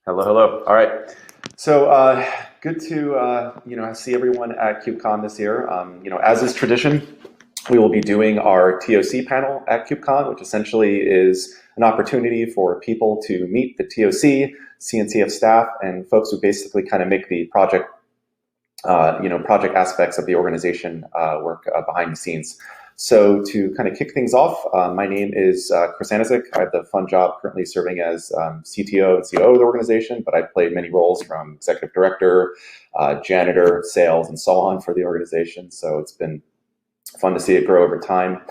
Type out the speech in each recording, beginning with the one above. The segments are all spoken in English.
Hello, hello. All right. So good to see everyone at KubeCon this year. As is tradition, we will be doing our TOC panel at KubeCon, which essentially is an opportunity for people to meet the TOC, CNCF staff, and folks who basically kind of make the project project aspects of the organization work behind the scenes. So to kind of kick things off, my name is Chris Aniszczyk. I have the fun job currently serving as CTO and COO of the organization, but I've played many roles from executive director, janitor, sales, and so on for the organization. So it's been fun to see it grow over time.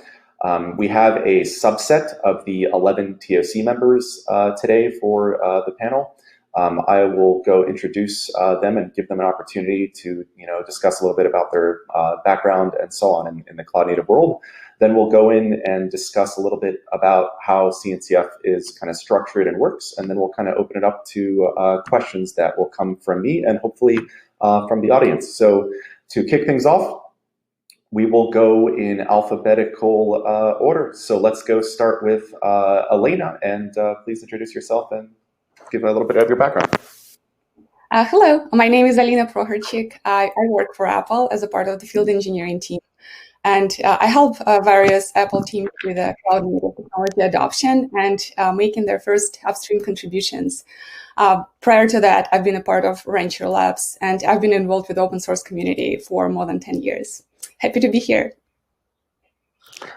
We have a subset of the 11 TOC members today for the panel. I will go introduce them and give them an opportunity to, discuss a little bit about their background and so on in the cloud native world. Then we'll go in and discuss a little bit about how CNCF is kind of structured and works, and then we'll kind of open it up to questions that will come from me and hopefully from the audience. So to kick things off, we will go in alphabetical order. So let's go start with Elena, and please introduce yourself and give a little bit of your background. Hello, my name is Alina Prohorchik. I work for Apple as a part of the field engineering team. And I help various Apple teams with cloud native technology adoption and making their first upstream contributions. Prior to that, I've been a part of Rancher Labs, and I've been involved with the open source community for more than 10 years. Happy to be here.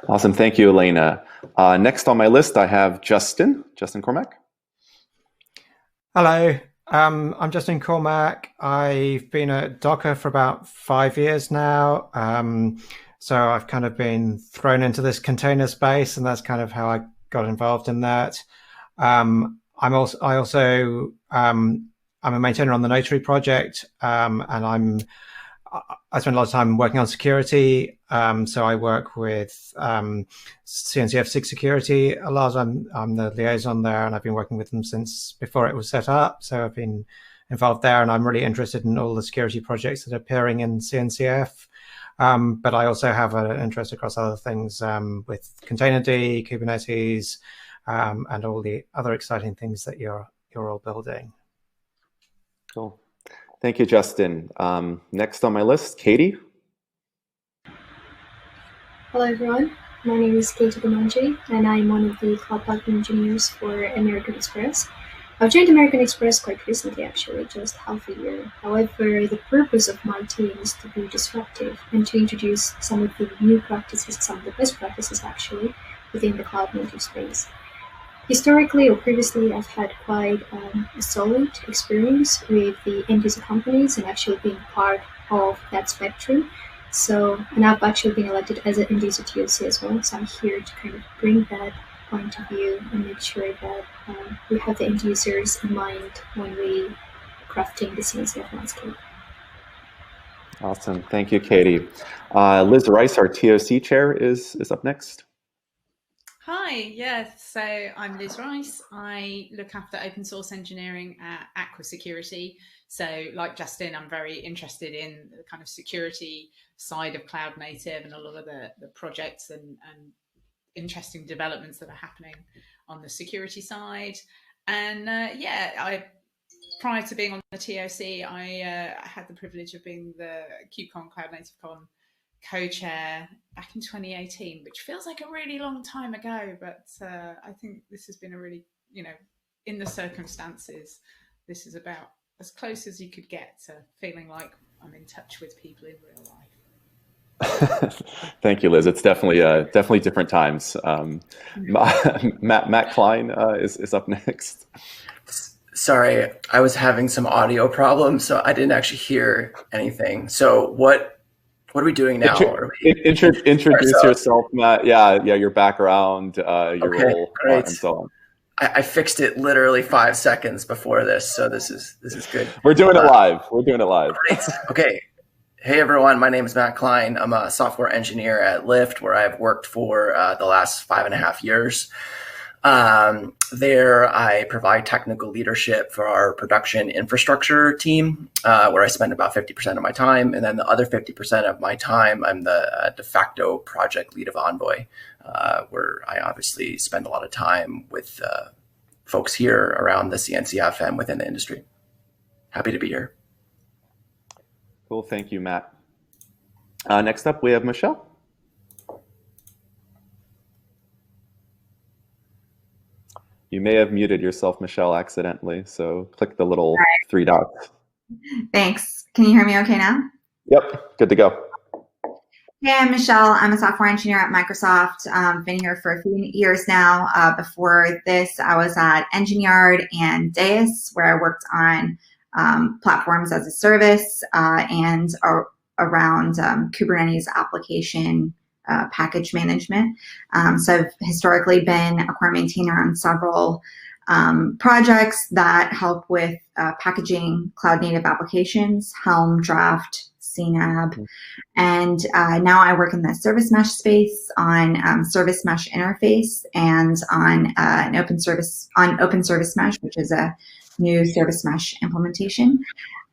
Awesome. Thank you, Elena. Next on my list, I have Justin Cormack. Hello, I'm Justin Cormack. I've been at Docker for about 5 years now. So I've kind of been thrown into this container space, and that's kind of how I got involved in that. I'm a maintainer on the Notary project, and I spend a lot of time working on security. So I work with CNCF 6 security a lot. I'm the liaison there, and I've been working with them since before it was set up. So I've been involved there, and I'm really interested in all the security projects that are appearing in CNCF. But I also have an interest across other things with Containerd, Kubernetes, and all the other exciting things that you're all building. Cool. Thank you, Justin. Next on my list, Katie. Hello, everyone. My name is Katie Gamanji, and I'm one of the cloud platform engineers for American Express. I've joined American Express quite recently, actually, just half a year. However, the purpose of my team is to be disruptive and to introduce some of the new practices, some of the best practices, actually, within the cloud native space. Historically or previously, I've had quite a solid experience with the end user companies and actually being part of that spectrum. And I've actually been elected as an end user TOC as well. So I'm here to kind of bring that point of view and make sure that we have the end users in mind when we crafting the CNCF landscape. Awesome. Thank you, Katie. Liz Rice, our TOC chair, is up next. Hi, yes. So I'm Liz Rice. I look after open source engineering at Aqua Security. So like Justin, I'm very interested in the kind of security side of cloud native and a lot of the projects and interesting developments that are happening on the security side. And prior to being on the TOC, I had the privilege of being the KubeCon Cloud Native Con co-chair back in 2018, which feels like a really long time ago, but I think this has been a really, in the circumstances, this is about as close as you could get to feeling like I'm in touch with people in real life. Thank you, Liz. It's definitely different times. Matt Klein is up next. Sorry, I was having some audio problems, so I didn't actually hear anything. So what are we doing now? Introduce yourself, Matt. Yeah, your background, your role, and so on. I fixed it literally 5 seconds before this, so this is good. We're doing it live. Great. Okay. Hey everyone, my name is Matt Klein. I'm a software engineer at Lyft, where I've worked for the last 5.5 years. There, I provide technical leadership for our production infrastructure team, where I spend about 50% of my time. And then the other 50% of my time, I'm the de facto project lead of Envoy, where I obviously spend a lot of time with folks here around the CNCF and within the industry. Happy to be here. Cool, thank you, Matt. Next up, we have Michelle. You may have muted yourself, Michelle, accidentally, so click the little three dots. Thanks. Can you hear me okay now? Yep, good to go. Hey, I'm Michelle. I'm a software engineer at Microsoft. Been here for a few years now. Before this, I was at Engineered and Deis, where I worked on platforms as a service and around Kubernetes application package management. So I've historically been a core maintainer on several projects that help with packaging cloud native applications, Helm, Draft, CNAB, and now I work in the service mesh space on service mesh interface and on open service mesh, which is a new service mesh implementation.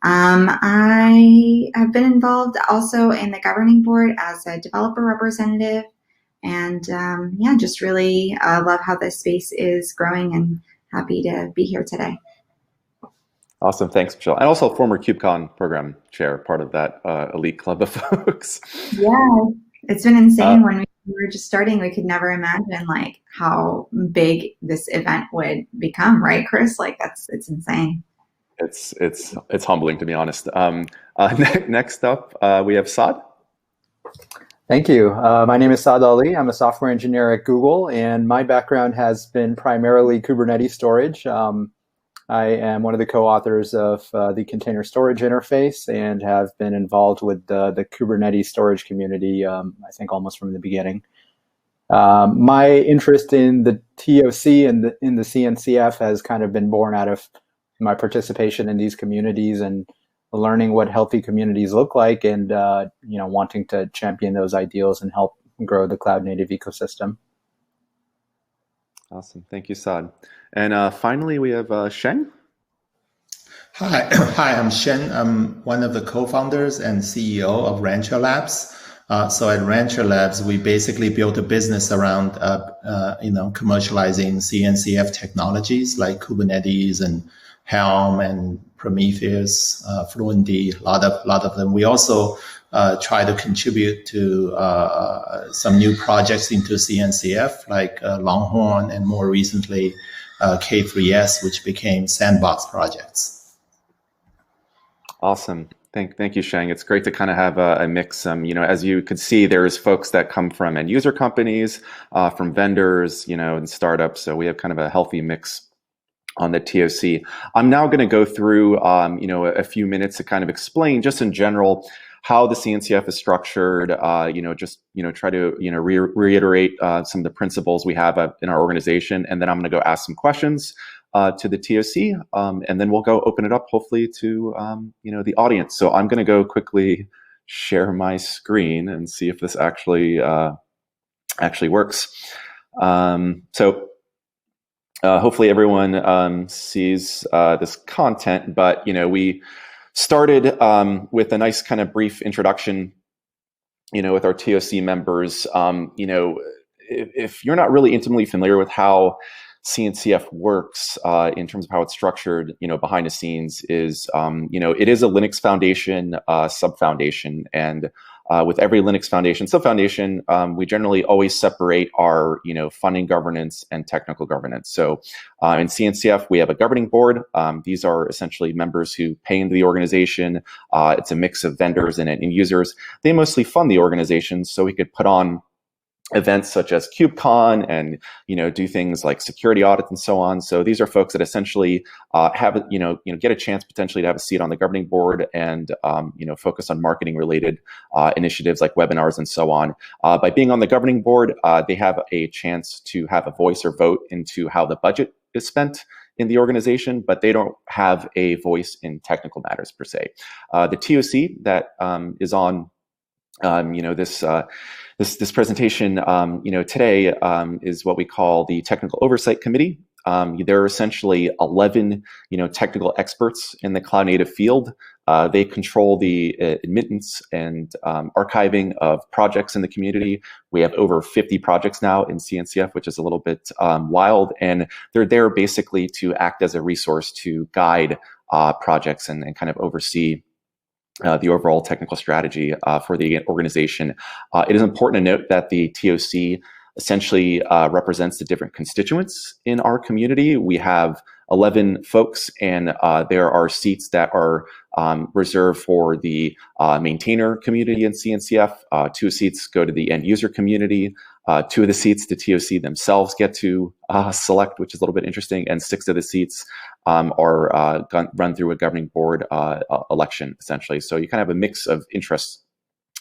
I have been involved also in the governing board as a developer representative, and yeah, just really love how this space is growing and happy to be here today. Awesome, thanks, Michelle. And also former KubeCon program chair, part of that elite club of folks. Yeah, it's been insane. When we were just starting, we could never imagine like how big this event would become, right, Chris? Like it's insane. It's humbling, to be honest. Next up, we have Saad. Thank you. My name is Saad Ali. I'm a software engineer at Google, and my background has been primarily Kubernetes storage. I am one of the co-authors of the container storage interface and have been involved with the Kubernetes storage community, I think almost from the beginning. My interest in the TOC and in the CNCF has kind of been born out of my participation in these communities and learning what healthy communities look like, and wanting to champion those ideals and help grow the cloud native ecosystem. Awesome, thank you, Saad. And finally, we have Sheng. Hi, I'm Sheng. I'm one of the co-founders and CEO of Rancher Labs. So at Rancher Labs, we basically built a business around commercializing CNCF technologies like Kubernetes and Helm and Prometheus, Fluentd, a lot of them. We also try to contribute to some new projects into CNCF, like Longhorn, and more recently K3S, which became sandbox projects. Awesome. Thank you, Sheng. It's great to kind of have a mix. As you could see, there's folks that come from end user companies, from vendors, and startups. So we have kind of a healthy mix on the TOC. I'm now going to go through, a few minutes to kind of explain just in general how the CNCF is structured, try to, reiterate some of the principles we have in our organization. And then I'm going to go ask some questions to the TOC, and then we'll go open it up hopefully to, the audience. So I'm going to go quickly share my screen and see if this actually works. Hopefully everyone sees this content, but we started with a nice kind of brief introduction, with our TOC members. If you're not really intimately familiar with how CNCF works in terms of how it's structured, behind the scenes is, it is a Linux Foundation sub-foundation, and with every Linux Foundation sub-foundation, we generally always separate our, funding governance and technical governance. So in CNCF, we have a governing board. These are essentially members who pay into the organization. It's a mix of vendors and end users. They mostly fund the organization, so we could put on events such as KubeCon and do things like security audits and so on. So these are folks that essentially have get a chance potentially to have a seat on the governing board and focus on marketing related initiatives like webinars and so on. By being on the governing board, they have a chance to have a voice or vote into how the budget is spent in the organization, but they don't have a voice in technical matters per se. The TOC that is on this presentation, today is what we call the Technical Oversight Committee. There are essentially 11, technical experts in the cloud native field. They control the admittance and archiving of projects in the community. We have over 50 projects now in CNCF, which is a little bit wild, and they're there basically to act as a resource to guide projects and kind of oversee the overall technical strategy for the organization. It is important to note that the TOC essentially represents the different constituents in our community. We have 11 folks, and there are seats that are reserved for the maintainer community in CNCF. 2 seats go to the end user community. 2 of the seats the TOC themselves get to select, which is a little bit interesting, and 6 of the seats are run through a governing board election, essentially. So you kind of have a mix of interests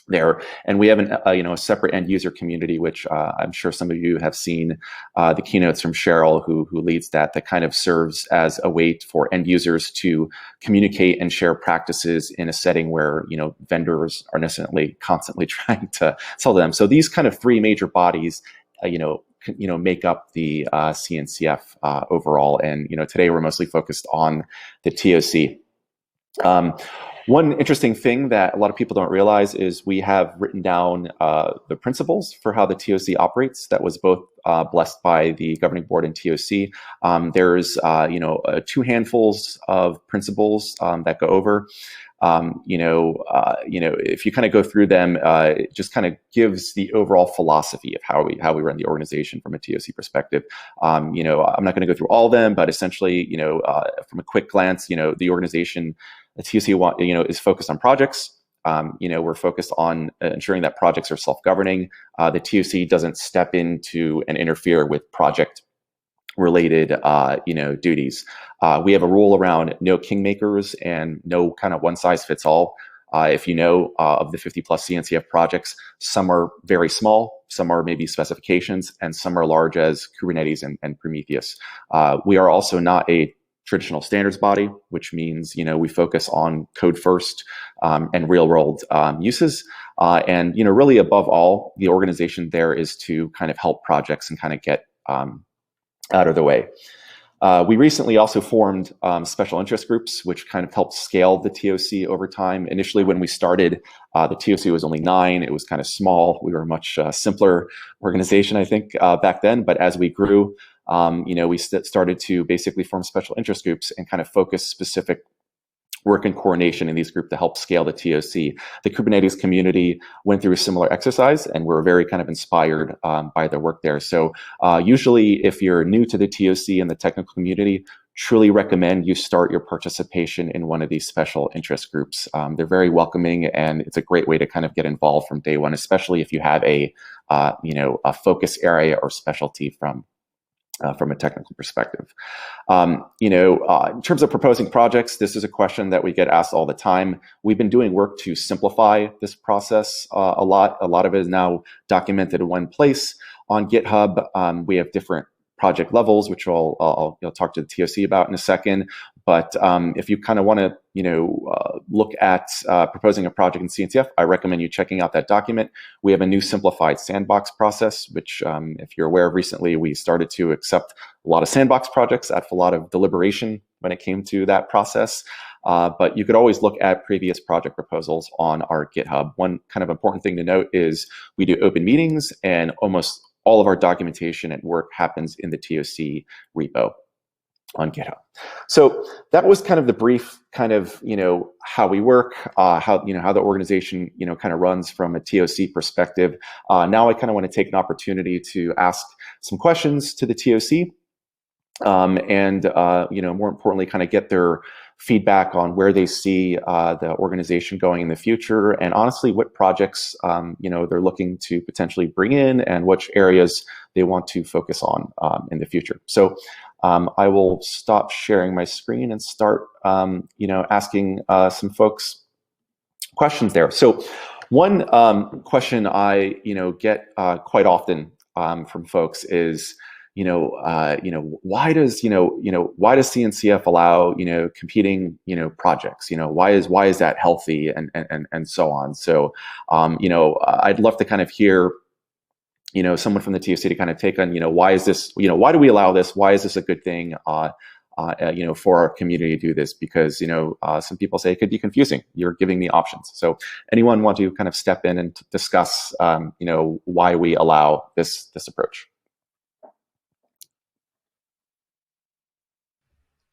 there, and we have a separate end user community, which I'm sure some of you have seen the keynotes from Cheryl, who leads that kind of serves as a way for end users to communicate and share practices in a setting where vendors are necessarily constantly trying to sell them. So these kind of 3 major bodies, make up the CNCF overall, and today we're mostly focused on the TOC. One interesting thing that a lot of people don't realize is we have written down the principles for how the TOC operates. That was both blessed by the governing board and TOC. There's 2 handfuls of principles that go over. If you kind of go through them, it just kind of gives the overall philosophy of how we run the organization from a TOC perspective. I'm not going to go through all of them, but essentially, from a quick glance, the organization, the TOC is focused on projects. We're focused on ensuring that projects are self-governing. The TOC doesn't step into and interfere with project related duties. We have a rule around no kingmakers and no kind of one size fits all. If of the 50 plus CNCF projects, some are very small, some are maybe specifications, and some are large as Kubernetes and Prometheus. We are also not a traditional standards body, which means we focus on code first and real world uses. And really above all, the organization there is to kind of help projects and kind of get out of the way. We recently also formed special interest groups, which kind of helped scale the TOC over time. Initially, when we started, the TOC was only 9. It was kind of small. We were a much simpler organization, I think, back then. But as we grew, we started to basically form special interest groups and kind of focus specific work and coordination in these groups to help scale the TOC. The Kubernetes community went through a similar exercise, and we're very kind of inspired by their work there. So usually if you're new to the TOC and the technical community, truly recommend you start your participation in one of these special interest groups. They're very welcoming, and it's a great way to kind of get involved from day one, especially if you have a focus area or specialty from a technical perspective. In terms of proposing projects, this is a question that we get asked all the time. We've been doing work to simplify this process a lot. A lot of it is now documented in one place on GitHub. We have different project levels, which I'll talk to the TOC about in a second. But if you kind of want to, look at proposing a project in CNCF, I recommend you checking out that document. We have a new simplified sandbox process, which, if you're aware of, recently we started to accept a lot of sandbox projects after a lot of deliberation when it came to that process. But you could always look at previous project proposals on our GitHub. One kind of important thing to note is we do open meetings, and almost all of our documentation and work happens in the TOC repo on GitHub. So that was kind of the brief kind of, how we work, how the organization, kind of runs from a TOC perspective. Now I kind of want to take an opportunity to ask some questions to the TOC, and more importantly, kind of get their feedback on where they see the organization going in the future, and honestly, what projects they're looking to potentially bring in, and which areas they want to focus on in the future. So I will stop sharing my screen and start asking some folks questions there. So one question I get quite often from folks is, why does CNCF allow competing projects? Why is that healthy, and so on. So I'd love to kind of hear someone from the TOC to kind of take on, why is this, why do we allow this? Why is this a good thing? For our community to do this, because some people say it could be confusing. You're giving me options. So anyone want to kind of step in and discuss why we allow this approach?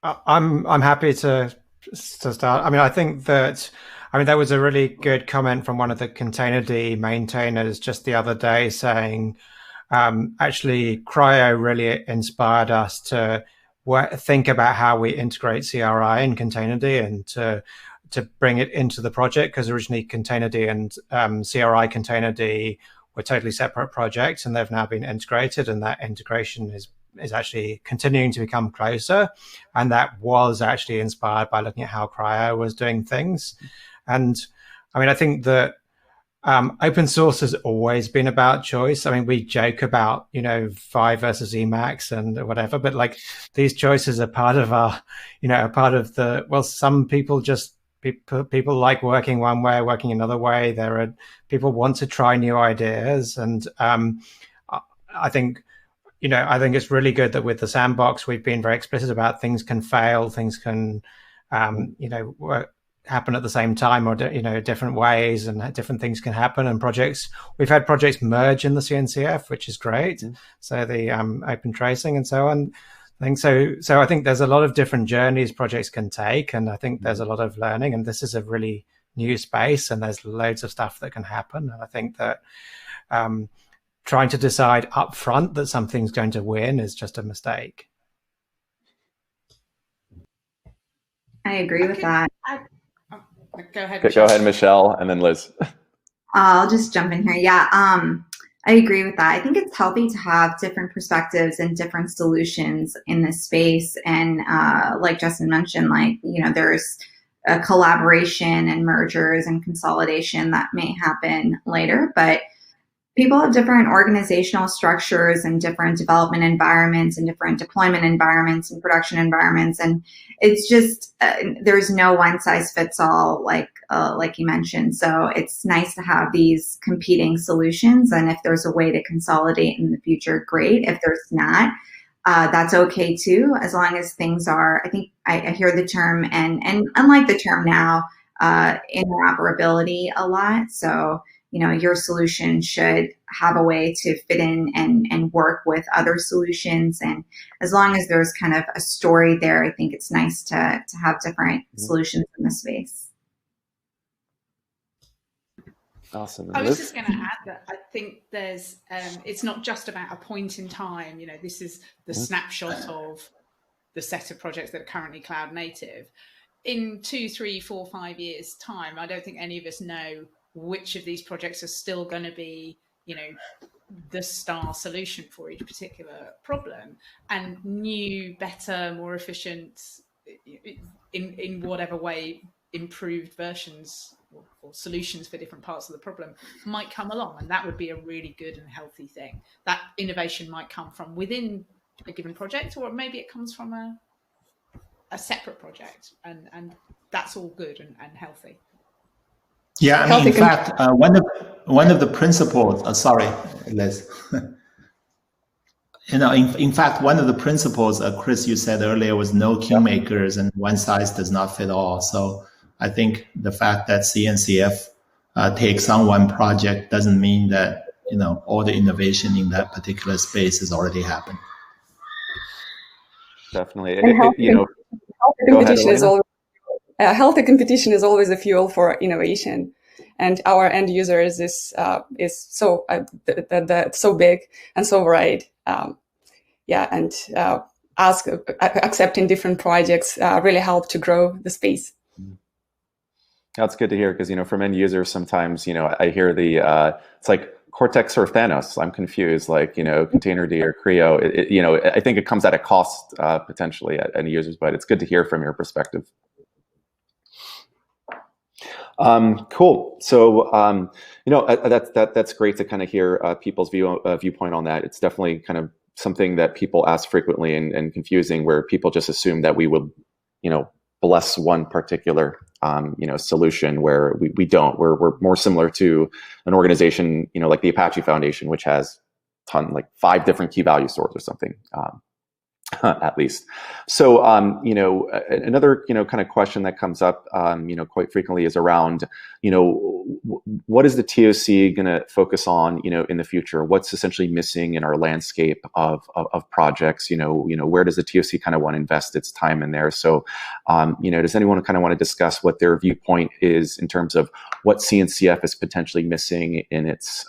I'm happy to start. I mean, I think that there was a really good comment from one of the Containerd maintainers just the other day saying, actually, Cryo really inspired us to think about how we integrate CRI and Containerd and to bring it into the project, because originally Containerd and CRI Containerd were totally separate projects, and they've now been integrated, and that integration is actually continuing to become closer. And that was actually inspired by looking at how Cryo was doing things. And I mean, I think that open source has always been about choice. I mean, we joke about, Vi versus Emacs and whatever, but like these choices are part of our, some people people like working one way, working another way. There are people want to try new ideas. And I think it's really good that with the sandbox, we've been very explicit about things can fail, things can, happen at the same time, or different ways, and different things can happen. And we've had projects merge in the CNCF, which is great. Mm-hmm. So the open tracing and so on. I think there's a lot of different journeys projects can take, and I think there's a lot of learning. And this is a really new space, and there's loads of stuff that can happen. And I think that trying to decide up front that something's going to win is just a mistake. I agree with that. Go ahead, Michelle. Go ahead, Michelle, and then Liz. I'll just jump in here. Yeah, I agree with that. I think it's healthy to have different perspectives and different solutions in this space. And like Justin mentioned, there's a collaboration and mergers and consolidation that may happen later, but people have different organizational structures and different development environments and different deployment environments and production environments. And it's just, there's no one size fits all, like you mentioned. So it's nice to have these competing solutions. And if there's a way to consolidate in the future, great. If there's not, that's okay too, as long as things are, I think I hear the term and unlike the term now, interoperability a lot. So, your solution should have a way to fit in and work with other solutions. And as long as there's kind of a story there, I think it's nice to have different solutions in the space. Awesome. I was just going to add that I think there's, it's not just about a point in time. This is the snapshot of the set of projects that are currently cloud native. In 2, 3, 4, 5 years time, I don't think any of us know which of these projects are still going to be, the star solution for each particular problem, and new, better, more efficient, in whatever way, improved versions or solutions for different parts of the problem might come along. And that would be a really good and healthy thing. That innovation might come from within a given project, or maybe it comes from a separate project, and that's all good and healthy. Yeah, I mean, in fact, one of the principles. Sorry, Liz. In fact, one of the principles, Chris, you said earlier, was no kingmakers and one size does not fit all. So I think the fact that CNCF takes on one project doesn't mean that all the innovation in that particular space has already happened. Definitely, healthy competition is always a fuel for innovation, and our end users is so so big and so varied. Accepting different projects really help to grow the space. That's good to hear, because from end users sometimes I hear it's like Cortex or Thanos. I'm confused, like Containerd or Creo. I think it comes at a cost potentially at end users, but it's good to hear from your perspective. Cool. So, that's great to kind of hear people's viewpoint on that. It's definitely kind of something that people ask frequently and confusing, where people just assume that we would, bless one particular, solution, where we don't. We're more similar to an organization, like the Apache Foundation, which has ton, like 5 different key value stores or something. At least. So, another, kind of question that comes up, quite frequently is around, what is the TOC going to focus on, in the future? What's essentially missing in our landscape of projects? Where does the TOC kind of want to invest its time in there? So, does anyone kind of want to discuss what their viewpoint is in terms of what CNCF is potentially missing in its,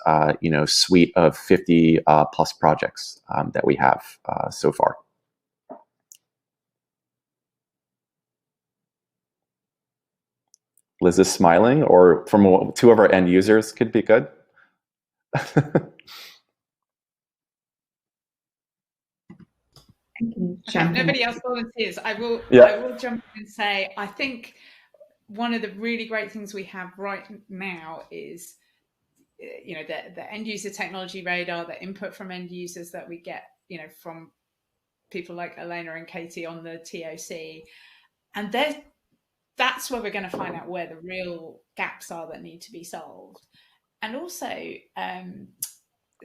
suite of 50 plus projects that we have so far? Liz is smiling, or from 2 of our end users could be good. Nobody else volunteers. I will jump in and say, I think one of the really great things we have right now is, the end user technology radar, the input from end users that we get, from people like Elena and Katie on the TOC, and that's where we're going to find out where the real gaps are that need to be solved. And also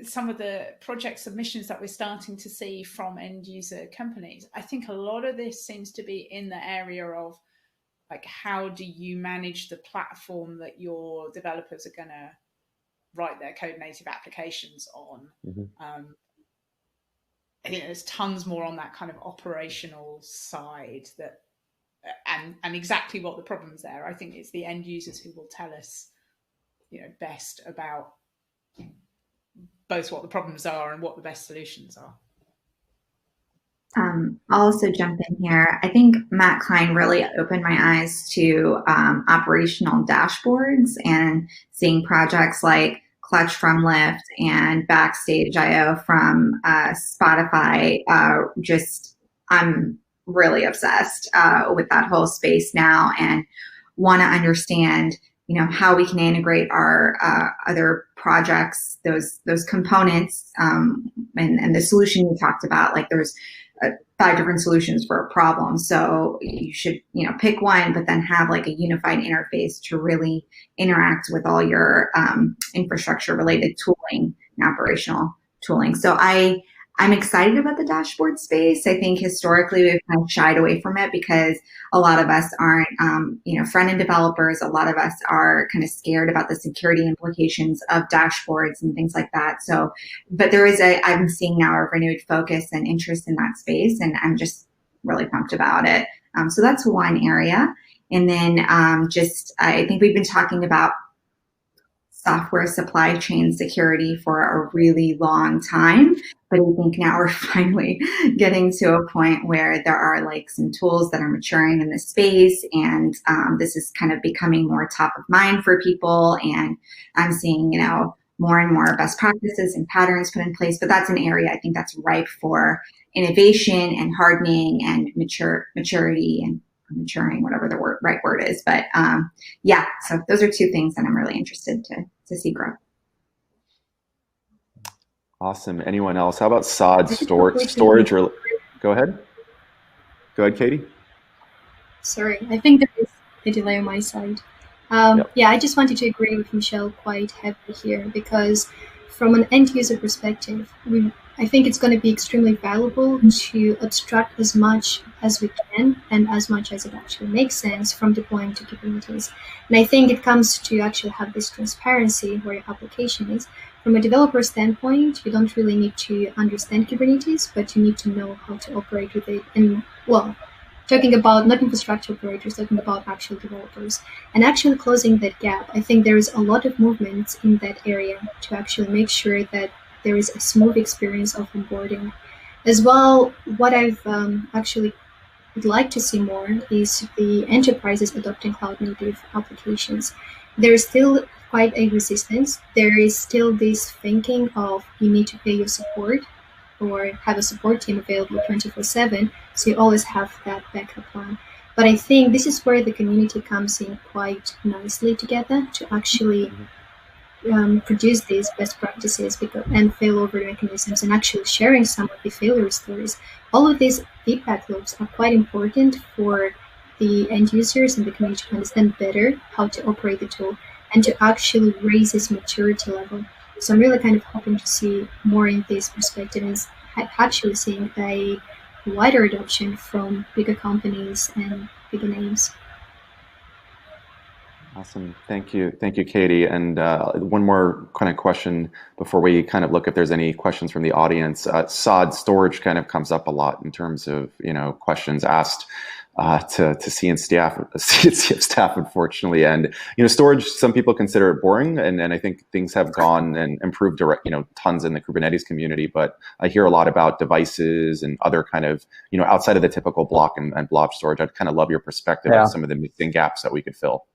some of the project submissions that we're starting to see from end user companies. I think a lot of this seems to be in the area of, like, how do you manage the platform that your developers are going to write their code native applications on? Mm-hmm. There's tons more on that kind of operational side that, and exactly what the problems there. I think it's the end users who will tell us, best about both what the problems are and what the best solutions are. I'll also jump in here. I think Matt Klein really opened my eyes to operational dashboards and seeing projects like Clutch from Lyft and Backstage.io from Spotify. I'm really obsessed with that whole space now, and want to understand, how we can integrate our other projects, those components, and the solution you talked about. Like, there's 5 different solutions for a problem, so you should pick one, but then have like a unified interface to really interact with all your infrastructure related tooling and operational tooling. So I'm excited about the dashboard space. I think historically we've kind of shied away from it because a lot of us aren't, front-end developers. A lot of us are kind of scared about the security implications of dashboards and things like that. So, but I'm seeing now a renewed focus and interest in that space, and I'm just really pumped about it. So that's one area. And then I think we've been talking about software supply chain security for a really long time, but I think now we're finally getting to a point where there are like some tools that are maturing in this space, and this is kind of becoming more top of mind for people, and I'm seeing, more and more best practices and patterns put in place. But that's an area I think that's ripe for innovation and hardening and maturity and maturing, whatever the right word is. But so those are 2 things that I'm really interested to see grow. Awesome. Anyone else? How about Saad storage? Or go ahead, Katie. Sorry, I think there is a delay on my side. Yeah, I just wanted to agree with Michelle quite heavily here, because from an end user perspective, I think it's going to be extremely valuable to abstract as much as we can and as much as it actually makes sense from deploying to Kubernetes. And I think it comes to actually have this transparency where your application is. From a developer standpoint, you don't really need to understand Kubernetes, but you need to know how to operate with it. And talking about not infrastructure operators, talking about actual developers, and actually closing that gap. I think there is a lot of movement in that area to actually make sure that there is a smooth experience of onboarding. As well, what I've actually would like to see more is the enterprises adopting cloud native applications. There is still quite a resistance. There is still this thinking of you need to pay your support or have a support team available 24/7, so you always have that backup plan. But I think this is where the community comes in quite nicely together to actually produce these best practices and failover mechanisms, and actually sharing some of the failure stories. All of these feedback loops are quite important for the end users and the community to understand better how to operate the tool and to actually raise its maturity level. So I'm really kind of hoping to see more in this perspective and actually seeing a wider adoption from bigger companies and bigger names. Awesome. Thank you, Katie. And one more kind of question before we kind of look if there's any questions from the audience. Saad, storage kind of comes up a lot in terms of questions asked to CNCF staff, unfortunately. And storage, some people consider it boring, and I think things have gone and improved tons in the Kubernetes community. But I hear a lot about devices and other kind of outside of the typical block and blob storage. I'd kind of love your perspective on some of the missing gaps that we could fill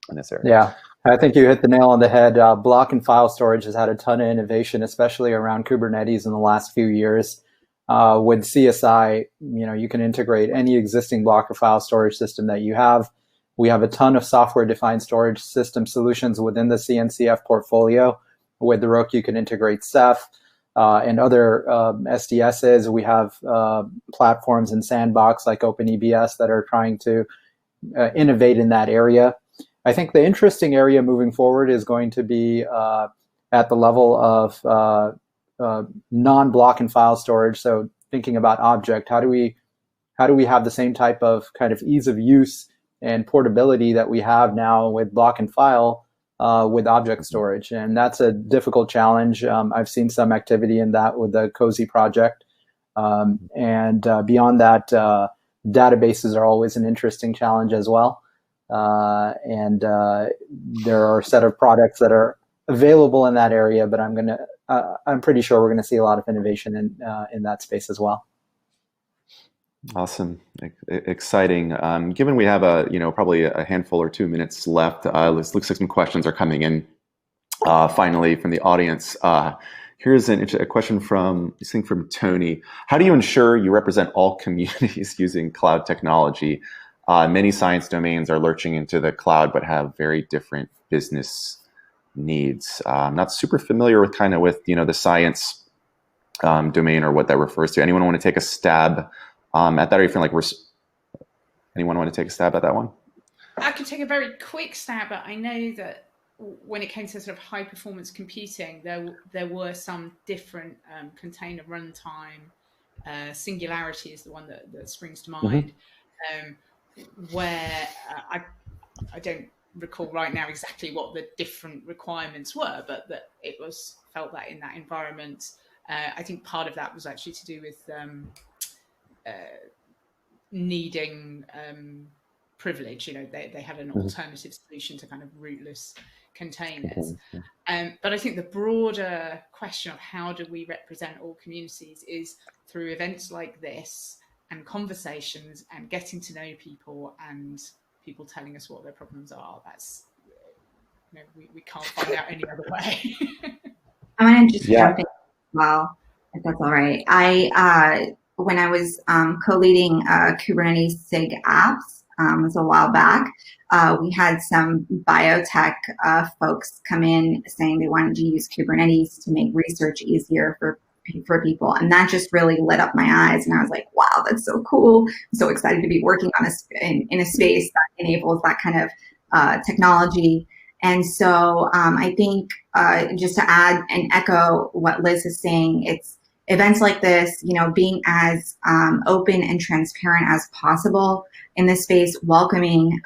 in this area. Yeah, I think you hit the nail on the head. Block and file storage has had a ton of innovation, especially around Kubernetes in the last few years. With CSI, you can integrate any existing block or file storage system that you have. We have a ton of software-defined storage system solutions within the CNCF portfolio. With the Rook, you can integrate Ceph and other SDSs. We have platforms in Sandbox like OpenEBS that are trying to innovate in that area. I think the interesting area moving forward is going to be at the level of non-block and file storage. So thinking about object, how do we have the same type of kind of ease of use and portability that we have now with block and file with object storage? And that's a difficult challenge. I've seen some activity in that with the Cozy project. And beyond that, databases are always an interesting challenge as well. And there are a set of products that are available in that area, but I'm pretty sure we're going to see a lot of innovation in that space as well. Awesome, exciting. Given we have probably a handful or 2 minutes left, looks like some questions are coming in. Finally, from the audience. Here's a question from Tony. How do you ensure you represent all communities using cloud technology? Many science domains are lurching into the cloud, but have very different business needs. I'm not super familiar with the science domain or what that refers to. Anyone want to take a stab at that? Or you feel like anyone want to take a stab at that one? I could take a very quick stab, but I know that when it came to sort of high performance computing, there were some different container runtime. Singularity is the one that springs to mind. Mm-hmm. Where I don't recall right now exactly what the different requirements were, but that it was felt that in that environment, I think part of that was actually to do with needing privilege. They had an alternative solution to kind of rootless containers. But I think the broader question of how do we represent all communities is through events like this and conversations and getting to know people and people telling us what their problems are. That's, we can't find out any other way. I'm going to just jump in as well, if that's all right. When I was co-leading Kubernetes SIG apps, it was a while back, we had some biotech folks come in saying they wanted to use Kubernetes to make research easier for people, and that just really lit up my eyes, and I was like, wow, that's so cool. I'm so excited to be working on in a space that enables that kind of technology. And so I think just to add and echo what Liz is saying, it's events like this, being as open and transparent as possible in this space, welcoming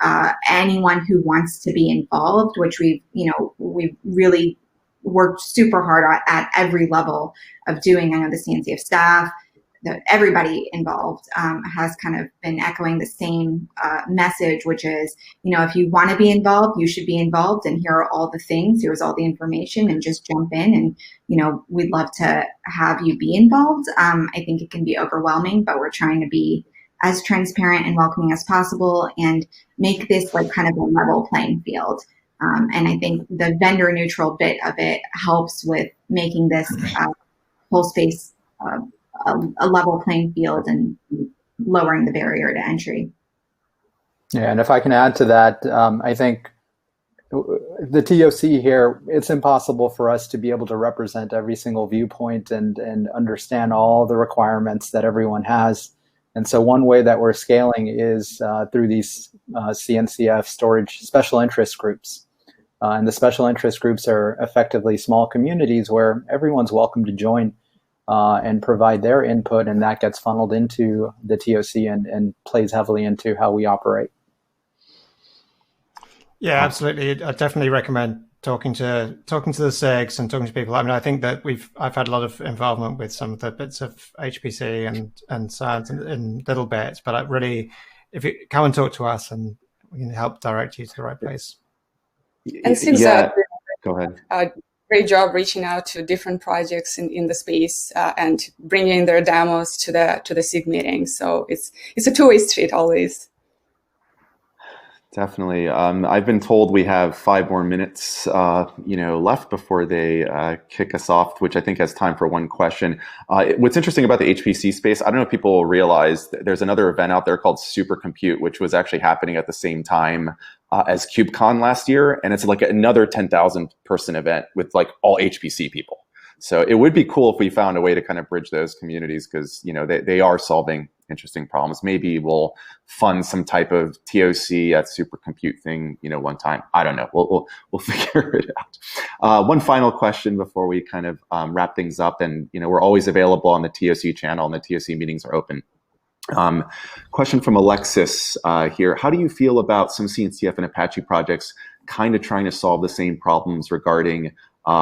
anyone who wants to be involved, which we've really worked super hard at every level of doing. I know the CNCF staff, everybody involved has kind of been echoing the same message, which is, if you want to be involved, you should be involved, and here are all the things, here's all the information, and just jump in, and we'd love to have you be involved. I think it can be overwhelming, but we're trying to be as transparent and welcoming as possible and make this like kind of a level playing field. And I think the vendor neutral bit of it helps with making this whole space a level playing field and lowering the barrier to entry. Yeah, and if I can add to that, I think the TOC here, it's impossible for us to be able to represent every single viewpoint and understand all the requirements that everyone has. And so one way that we're scaling is through these CNCF storage special interest groups. And the special interest groups are effectively small communities where everyone's welcome to join and provide their input, and that gets funneled into the TOC and plays heavily into how we operate. Yeah, absolutely. I definitely recommend talking to the SIGs and talking to people. I mean, I think that I've had a lot of involvement with some of the bits of HPC and Saad in little bits, but if you come and talk to us, and we can help direct you to the right place. And since go ahead. Great job reaching out to different projects in the space and bringing their demos to the SIG meeting. So it's a two-way street always. Definitely. I've been told we have 5 more minutes, left before they kick us off, which I think has time for one question. What's interesting about the HPC space, I don't know if people realize that there's another event out there called Supercompute, which was actually happening at the same time as KubeCon last year, and it's like another 10,000 person event with like all HPC people. So it would be cool if we found a way to kind of bridge those communities, because they are solving interesting problems. Maybe we'll fund some type of TOC at Supercompute thing, one time. I don't know. We'll figure it out. One final question before we kind of wrap things up, and we're always available on the TOC channel, and the TOC meetings are open. Question from Alexis here. How do you feel about some CNCF and Apache projects kind of trying to solve the same problems regarding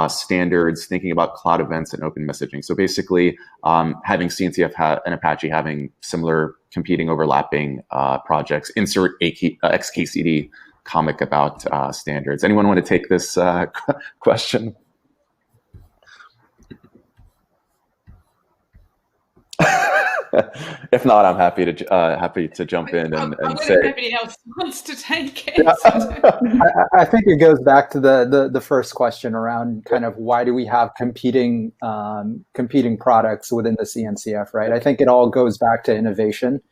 standards, thinking about cloud events and open messaging? So basically, having CNCF and Apache having similar competing, overlapping projects. Insert XKCD comic about standards. Anyone want to take this question? If not, I'm happy to jump in and say. If nobody else wants to take it. I think it goes back to the first question around kind of why do we have competing products within the CNCF, right? I think it all goes back to innovation.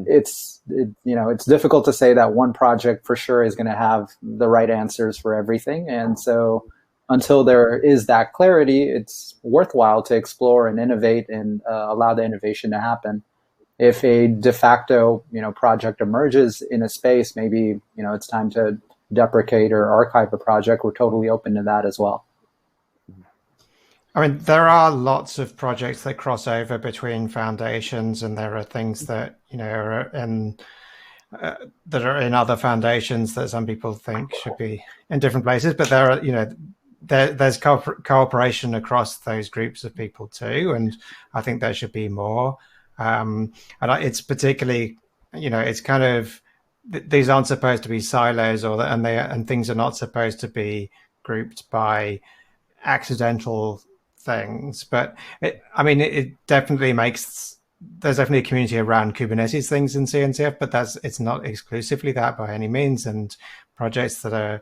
It's difficult to say that one project for sure is going to have the right answers for everything, and so until there is that clarity, it's worthwhile to explore and innovate and allow the innovation to happen. If a de facto, project emerges in a space, maybe, it's time to deprecate or archive a project. We're totally open to that as well. I mean, there are lots of projects that cross over between foundations, and there are things that, are in other foundations that some people think should be in different places, but there are, there's cooperation across those groups of people too, and I think there should be more. And it's particularly, it's kind of, these aren't supposed to be silos, and things are not supposed to be grouped by accidental things. But it definitely there's definitely a community around Kubernetes things in CNCF, but it's not exclusively that by any means. And projects that are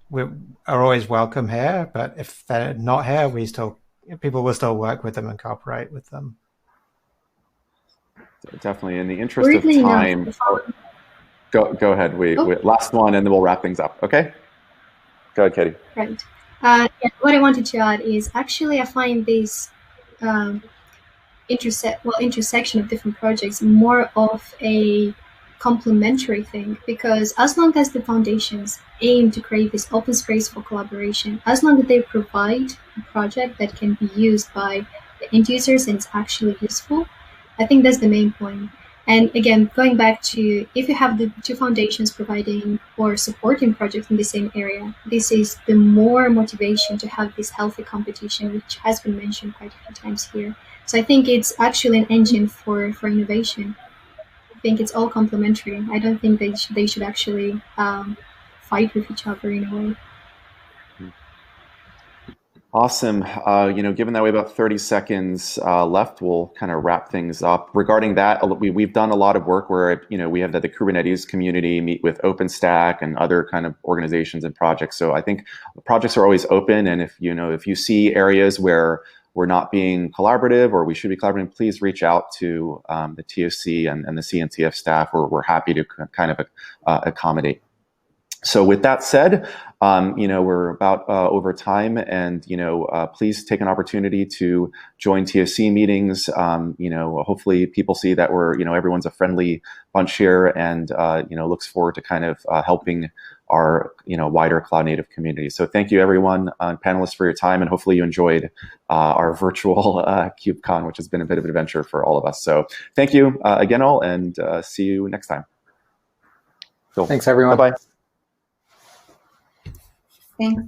we are always welcome here, but if they're not here, people will still work with them and cooperate with them. Definitely. In the interest of time, go ahead. We last one, and then we'll wrap things up. Okay. Go ahead, Katie. Right. What I wanted to add is actually I find this intersection of different projects more of a complementary thing, because as long as the foundations aim to create this open space for collaboration, as long as they provide a project that can be used by the end users and it's actually useful, I think that's the main point. And again, going back to, if you have the two foundations providing or supporting projects in the same area, this is the more motivation to have this healthy competition, which has been mentioned quite a few times here. So I think it's actually an engine for innovation. I think it's all complementary. I don't think they should actually fight with each other in a way. Awesome. Given that we have about 30 seconds left, we'll kind of wrap things up. Regarding that, we've done a lot of work where we have the Kubernetes community meet with OpenStack and other kind of organizations and projects. So I think projects are always open, and if you see areas where we're not being collaborative or we should be collaborating, please reach out to the TOC and the CNCF staff. We're happy to kind of accommodate. So with that said, we're about over time, and please take an opportunity to join TOC meetings. Hopefully people see that we're everyone's a friendly bunch here, and looks forward to kind of helping our wider cloud native community. So thank you everyone, panelists, for your time, and hopefully you enjoyed our virtual KubeCon, which has been a bit of an adventure for all of us. So thank you again all, and see you next time. Cool. Thanks everyone. Bye-bye. Thanks.